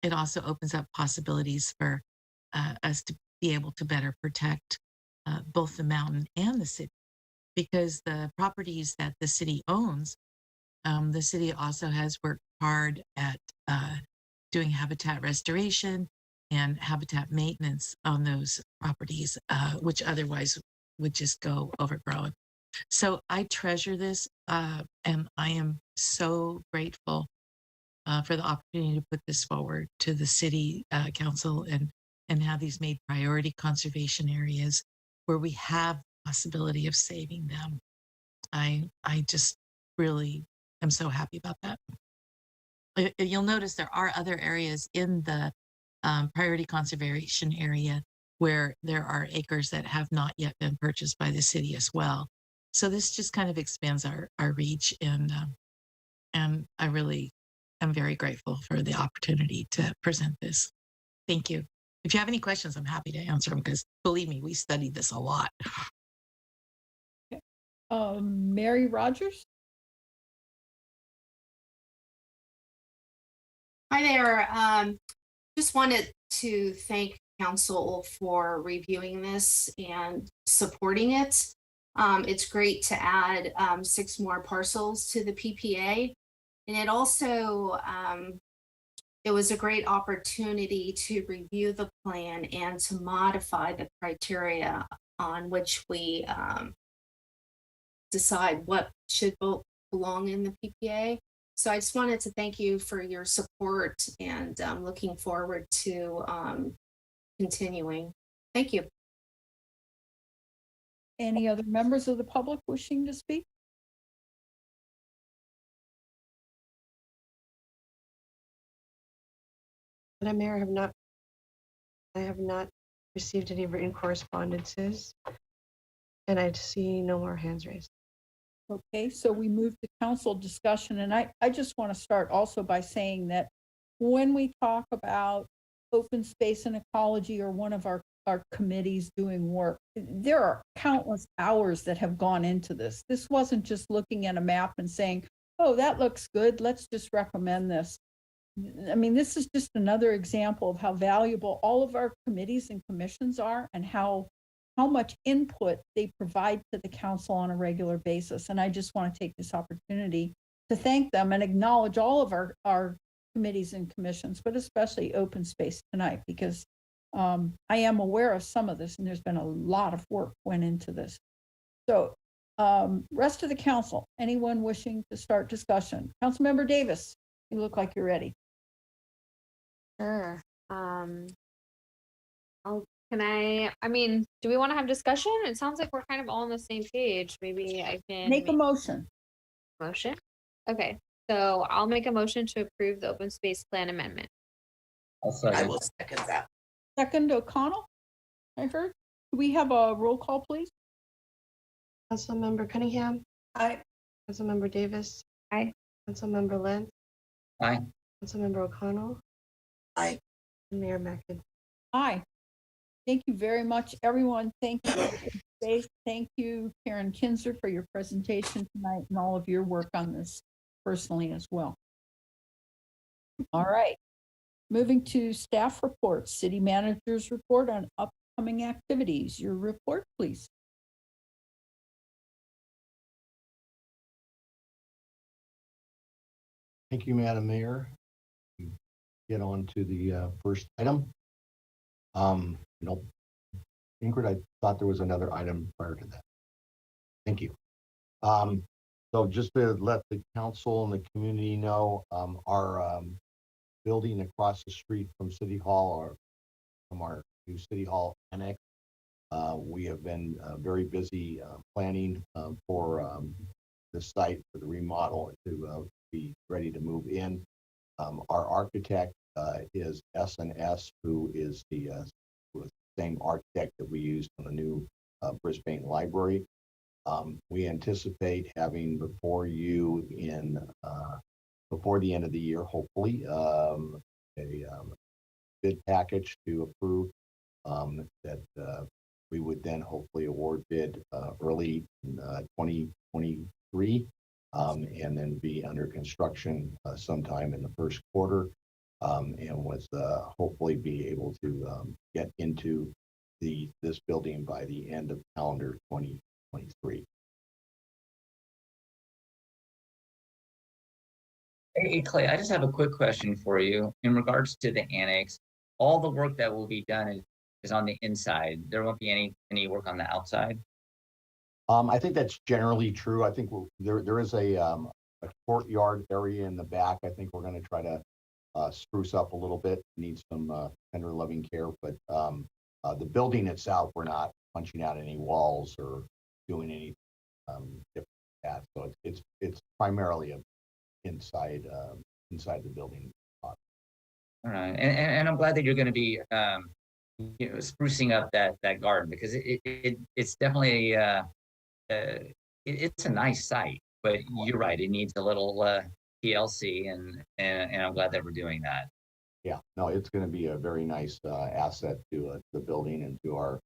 it also opens up possibilities for us to be able to better protect both the mountain and the city, because the properties that the city owns, the city also has worked hard at doing habitat restoration and habitat maintenance on those properties, which otherwise would just go overgrown. So I treasure this, and I am so grateful for the opportunity to put this forward to the city council and have these made priority conservation areas where we have the possibility of saving them. I just really am so happy about that. You'll notice there are other areas in the priority conservation area where there are acres that have not yet been purchased by the city as well. So this just kind of expands our reach, and I really am very grateful for the opportunity to present this. Thank you. If you have any questions, I'm happy to answer them, because believe me, we studied this a lot. Mary Rogers? Hi there. Just wanted to thank council for reviewing this and supporting it. It's great to add 6 more parcels to the PPA. And it also, it was a great opportunity to review the plan and to modify the criteria on which we decide what should belong in the PPA. So I just wanted to thank you for your support, and looking forward to continuing. Thank you. Any other members of the public wishing to speak? Madam Mayor, I have not received any written correspondences, and I see no more hands raised. Okay, so we move to council discussion, and I just want to start also by saying that when we talk about open space and ecology or one of our committees doing work, there are countless hours that have gone into this. This wasn't just looking at a map and saying, oh, that looks good, let's just recommend this. I mean, this is just another example of how valuable all of our committees and commissions are and how much input they provide to the council on a regular basis. And I just want to take this opportunity to thank them and acknowledge all of our committees and commissions, but especially open space tonight, because I am aware of some of this and there's been a lot of work went into this. So rest of the council, anyone wishing to start discussion? Councilmember Davis, you look like you're ready. Sure. I mean, do we want to have discussion? It sounds like we're kind of all on the same page. Maybe I can Make a motion. motion. Okay, so I'll make a motion to approve the open space plan amendment. I will second that. Second, O'Connell, I heard. Do we have a roll call, please? Councilmember Cunningham, Aye. Councilmember Davis. Aye. Councilmember Lentz, Aye. Councilmember O'Connell. Aye. And Mayor Mackin. Aye. Thank you very much, everyone. Thank you. Faith. Thank you, Karen Kinzer, for your presentation tonight and all of your work on this personally as well. All right. Moving to staff reports, city manager's report on upcoming activities. Your report, please. Thank you, Madam Mayor. Get on to the first item. Ingrid, I thought there was another item prior to that. Thank you. So just to let the council and the community know, our building across the street from City Hall, or from our new City Hall annex, we have been very busy planning for the site for the remodel to be ready to move in. Our architect is S&S, who is the same architect that we used on the new Brisbane library. We anticipate having before you before the end of the year, hopefully, a bid package to approve that we would then hopefully award bid early in 2023, and then be under construction sometime in the first quarter, and was hopefully be able to get into this building by the end of calendar 2023. Hey, Clay, I just have a quick question for you in regards to the annex. All the work that will be done is on the inside. There won't be any work on the outside. I think that's generally true. I think there is a courtyard area in the back. I think we're going to try to spruce up a little bit. Needs some tender loving care, but the building itself, we're not punching out any walls or doing any different that. So it's primarily inside the building. All right, and I'm glad that you're going to be sprucing up that garden, because it's definitely it's a nice site, but you're right, it needs a little TLC, and I'm glad that we're doing that. Yeah, no, it's going to be a very nice asset to the building and to our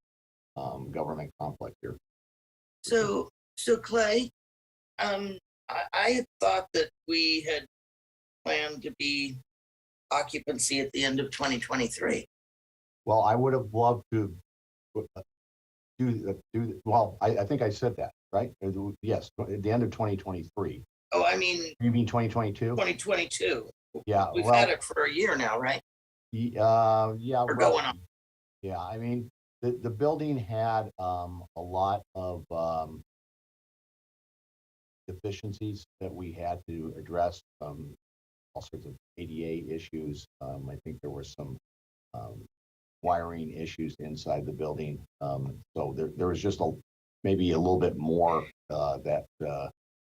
government complex here. So Clay, I had thought that we had planned to be occupancy at the end of 2023. Well, I would have loved to well, I think I said that, right? Yes, at the end of 2023. Oh, I mean, you mean 2022? 2022. Yeah, we've had it for a year now, right? Yeah, we're going on. Yeah, I mean, the building had a lot of deficiencies that we had to address, all sorts of ADA issues. I think there were some wiring issues inside the building. So there was just maybe a little bit more that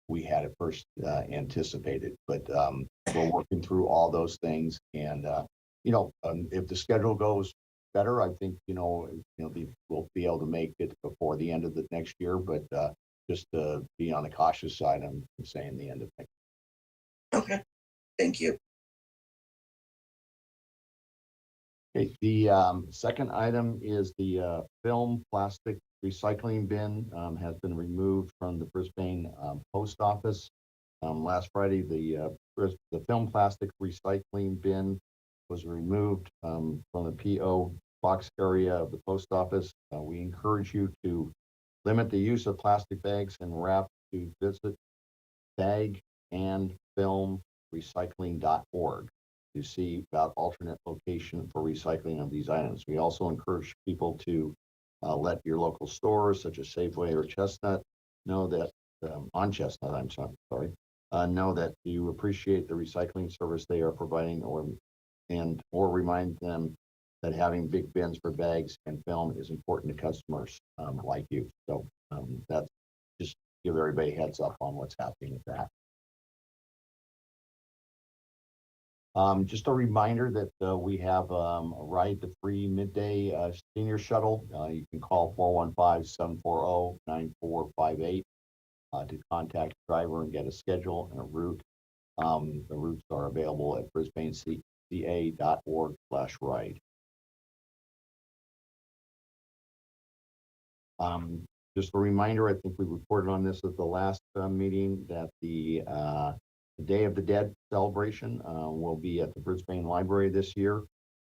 we had at first anticipated, but we're working through all those things. And if the schedule goes better, I think we'll be able to make it before the end of the next year. But just to be on the cautious side, I'm saying the end of next. Okay, thank you. Okay, the second item is the film plastic recycling bin has been removed from the Brisbane post office. Last Friday, the film plastic recycling bin was removed from the PO box area of the post office. We encourage you to limit the use of plastic bags and wrap to visit bagandfilmrecycling.org to see about alternate location for recycling of these items. We also encourage people to let your local stores such as Safeway or Chestnut know that on Chestnut, I'm sorry, know that you appreciate the recycling service they are providing, or remind them that having big bins for bags and film is important to customers like you. So that's just give everybody a heads up on what's happening with that. Just a reminder that we have a ride the free midday senior shuttle. You can call 415-740-9458 to contact the driver and get a schedule and a route. The routes are available at brisbaneca.org/ride. Just a reminder, I think we reported on this at the last meeting, that the Day of the Dead celebration will be at the Brisbane Library this year.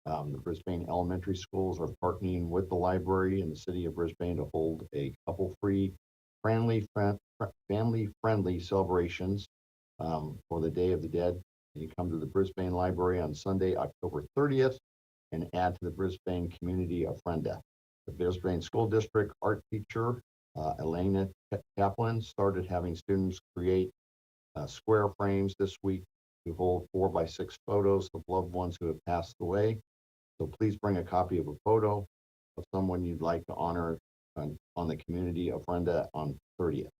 The Brisbane elementary schools are partnering with the library in the city of Brisbane to hold a couple free, family-friendly celebrations for the Day of the Dead. You come to the Brisbane Library on Sunday, October 30th, and add to the Brisbane community of Frenda. The Brisbane School District art teacher, Elena Kaplan, started having students create square frames this week to hold 4x6 photos of loved ones who have passed away. So please bring a copy of a photo of someone you'd like to honor on the community of Frenda on 30th.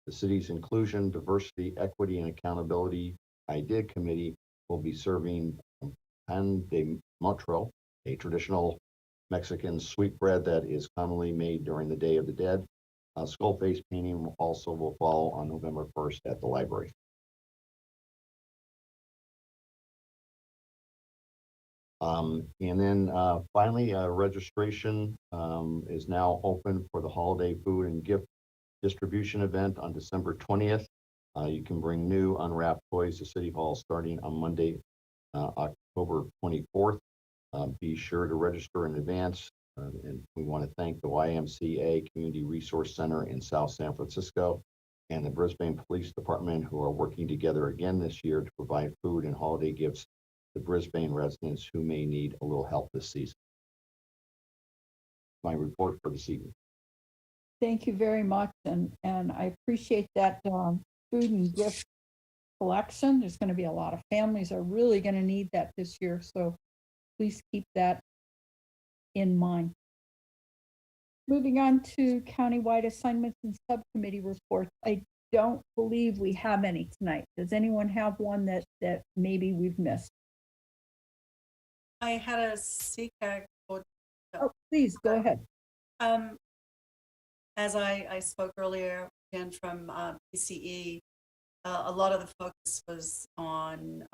The city's Inclusion, Diversity, Equity, and Accountability Idea Committee will be serving pan de muerto, a traditional Mexican sweetbread that is commonly made during the Day of the Dead. Skull face painting also will follow on November 1st at the library. And then finally, registration is now open for the holiday food and gift distribution event on December 20th. You can bring new unwrapped toys to City Hall starting on Monday, October 24th. Be sure to register in advance. And we want to thank the YMCA Community Resource Center in South San Francisco and the Brisbane Police Department, who are working together again this year to provide food and holiday gifts to Brisbane residents who may need a little help this season. My report for this evening. Thank you very much, and I appreciate that food and gift collection. There's going to be a lot of families are really going to need that this year, so please keep that in mind. Moving on to countywide assignments and subcommittee reports. I don't believe we have any tonight. Does anyone have one that maybe we've missed? I had a CCAG. Oh, please go ahead. As I spoke earlier, again from PCE, a lot of the focus was on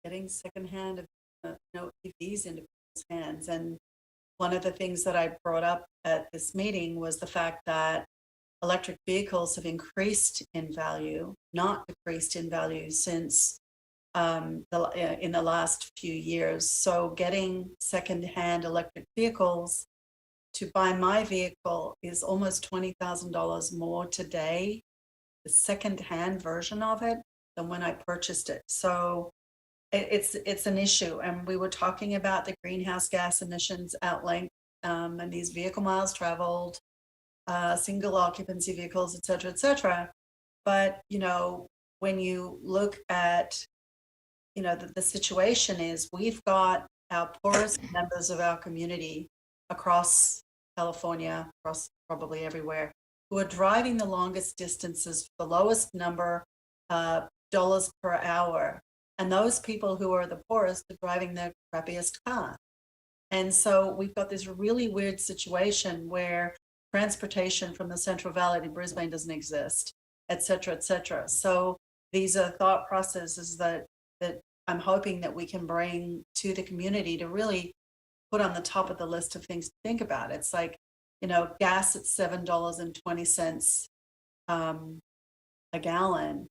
getting secondhand EVs into people's hands. And one of the things that I brought up at this meeting was the fact that electric vehicles have increased in value, not decreased in value since in the last few years. So getting secondhand electric vehicles to buy my vehicle is almost $20,000 more today, the secondhand version of it, than when I purchased it. So it's an issue. And we were talking about the greenhouse gas emissions outlink and these vehicle miles traveled, single occupancy vehicles, et cetera, et cetera. But, when you look at, the situation is we've got our poorest members of our community across California, across probably everywhere, who are driving the longest distances for the lowest number of dollars per hour. And those people who are the poorest are driving the crappiest car. And so we've got this really weird situation where transportation from the Central Valley to Brisbane doesn't exist, et cetera, et cetera. So these are thought processes that I'm hoping that we can bring to the community to really put on the top of the list of things to think about. It's like, you know, gas at $7.20 a gallon,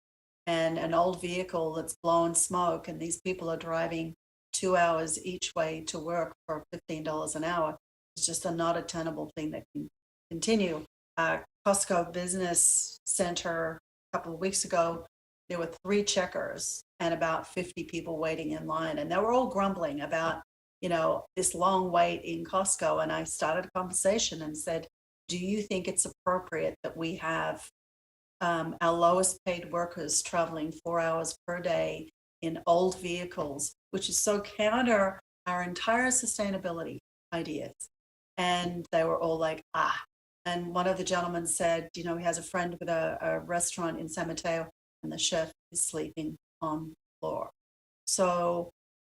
and an old vehicle that's blowing smoke, and these people are driving 2 hours each way to work for $15 an hour. It's just not a tenable thing that can continue. Costco Business Center a couple of weeks ago, there were 3 checkers and about 50 people waiting in line, and they were all grumbling about, you know, this long wait in Costco. And I started a conversation and said, do you think it's appropriate that we have our lowest paid workers traveling 4 hours per day in old vehicles, which is so counter our entire sustainability ideas? And they were all like, ah. And one of the gentlemen said, you know, he has a friend with a restaurant in San Mateo, and the chef is sleeping on the floor. So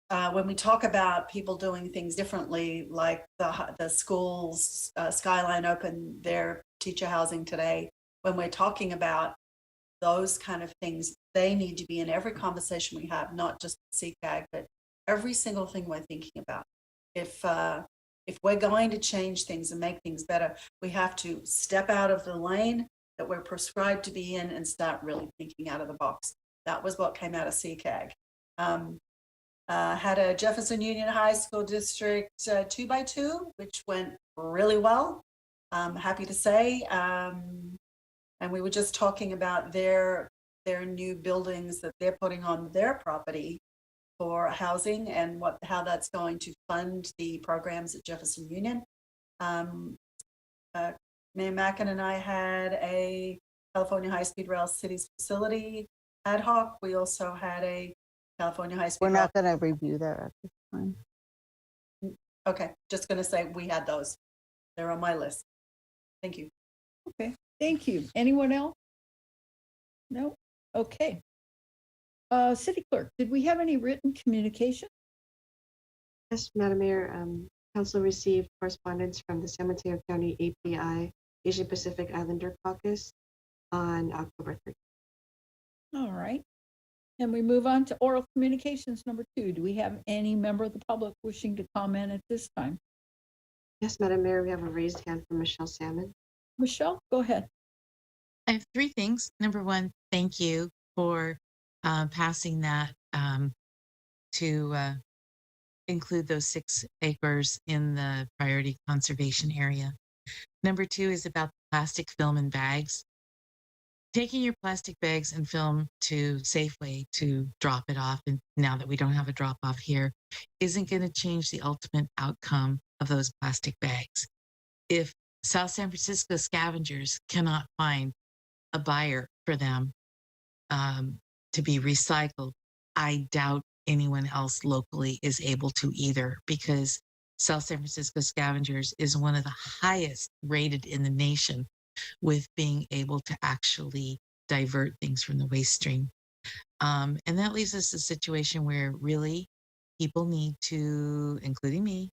when we talk about people doing things differently, like the schools, Skyline opened their teacher housing today, when we're talking about those kind of things, they need to be in every conversation we have, not just CCAG, but every single thing we're thinking about. If we're going to change things and make things better, we have to step out of the lane that we're prescribed to be in and start really thinking out of the box. That was what came out of CCAG. Had a Jefferson Union High School District 2x2, which went really well. Happy to say. And we were just talking about their new buildings that they're putting on their property for housing, and how that's going to fund the programs at Jefferson Union. Mayor Mackin and I had a California High-Speed Rail Cities Facility ad hoc. We also had a California High-Speed We're Rail. not going to review that at this time. Okay, just going to say we had those. They're on my list. Thank you. Okay, thank you. Anyone else? No? Okay. City Clerk, did we have any written communication? Yes, Madam Mayor, Council received correspondence from the San Mateo County API, Asia Pacific Islander Caucus, on October 3rd. All right. And we move on to oral communications number 2. Do we have any member of the public wishing to comment at this time? Yes, Madam Mayor, we have a raised hand from Michelle Salmon. Michelle, go ahead. I have 3 things. Number 1, thank you for passing that to include those 6 acres in the priority conservation area. Number 2 is about plastic film and bags. Taking your plastic bags and film to Safeway to drop it off, and now that we don't have a drop off here, isn't going to change the ultimate outcome of those plastic bags. If South San Francisco scavengers cannot find a buyer for them to be recycled, I doubt anyone else locally is able to either, because South San Francisco Scavengers is one of the highest rated in the nation with being able to actually divert things from the waste stream. And that leaves us a situation where really people need to, including me,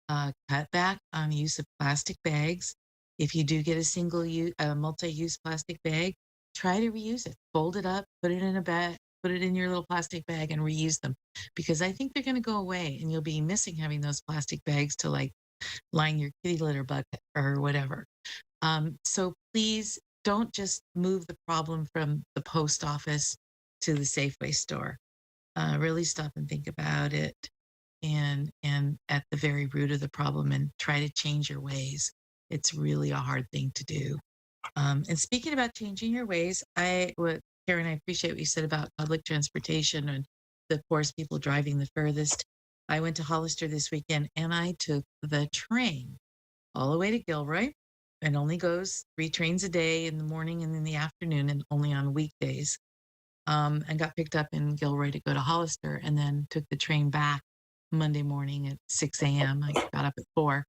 cut back on the use of plastic bags. If you do get a multi-use plastic bag, try to reuse it. Fold it up, put it in a bag, put it in your little plastic bag and reuse them, because I think they're going to go away and you'll be missing having those plastic bags to like line your kitty litter bucket or whatever. So please don't just move the problem from the post office to the Safeway store. Really stop and think about it, and at the very root of the problem, and try to change your ways. It's really a hard thing to do. And speaking about changing your ways, Karen, I appreciate what you said about public transportation and the poorest people driving the furthest. I went to Hollister this weekend and I took the train all the way to Gilroy, and only goes 3 trains a day in the morning and in the afternoon, and only on weekdays. And got picked up in Gilroy to go to Hollister, and then took the train back Monday morning at 6 a.m. I got up at 4.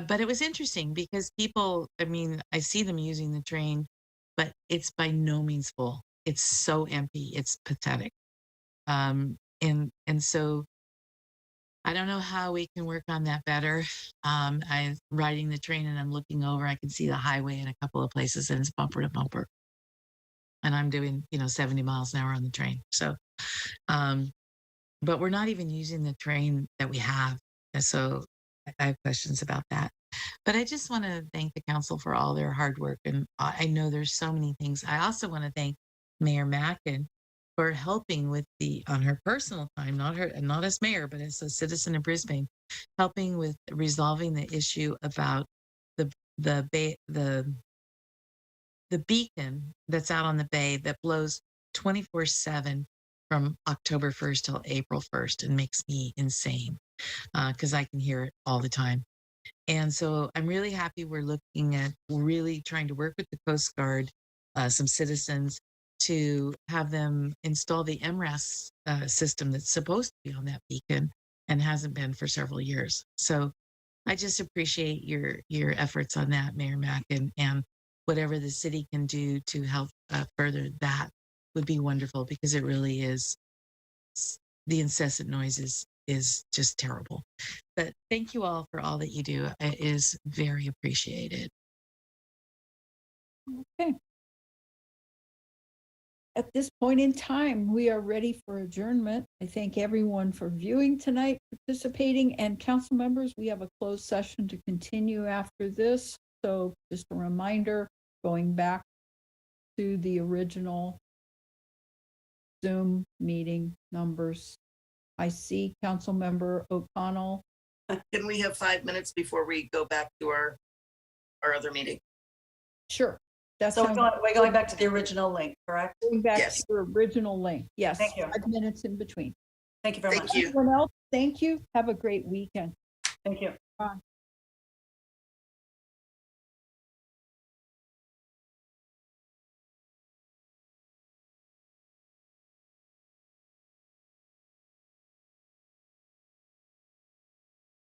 But it was interesting because people, I mean, I see them using the train, but it's by no means full. It's so empty. It's pathetic. And so I don't know how we can work on that better. I'm riding the train and I'm looking over, I can see the highway in a couple of places and it's bumper to bumper. And I'm doing, 70 miles an hour on the train. So, but we're not even using the train that we have. And so I have questions about that. But I just want to thank the council for all their hard work. And I know there's so many things. I also want to thank Mayor Mackin for helping with on her personal time, not as mayor, but as a citizen of Brisbane, helping with resolving the issue about the beacon that's out on the bay that blows 24/7 from October 1st till April 1st and makes me insane because I can hear it all the time. And so I'm really happy we're looking at really trying to work with the Coast Guard, some citizens, to have them install the MRAS system that's supposed to be on that beacon and hasn't been for several years. So I just appreciate your efforts on that, Mayor Mackin, and whatever the city can do to help further that would be wonderful, because it really is, the incessant noise is just terrible. But thank you all for all that you do. It is very appreciated. Okay. At this point in time, we are ready for adjournment. I thank everyone for viewing tonight, participating, and council members, we have a closed session to continue after this. So just a reminder, going back to the original Zoom meeting numbers. I see Council Member O'Connell. Can we have 5 minutes before we go back to our other meeting? Sure. That's So we're going back to the original link, correct? Going back Yes. to the original link. Yes. Thank you. 5 minutes in between. Thank you very Thank much. you. Everyone else, thank you. Have a great weekend. Thank you. Bye.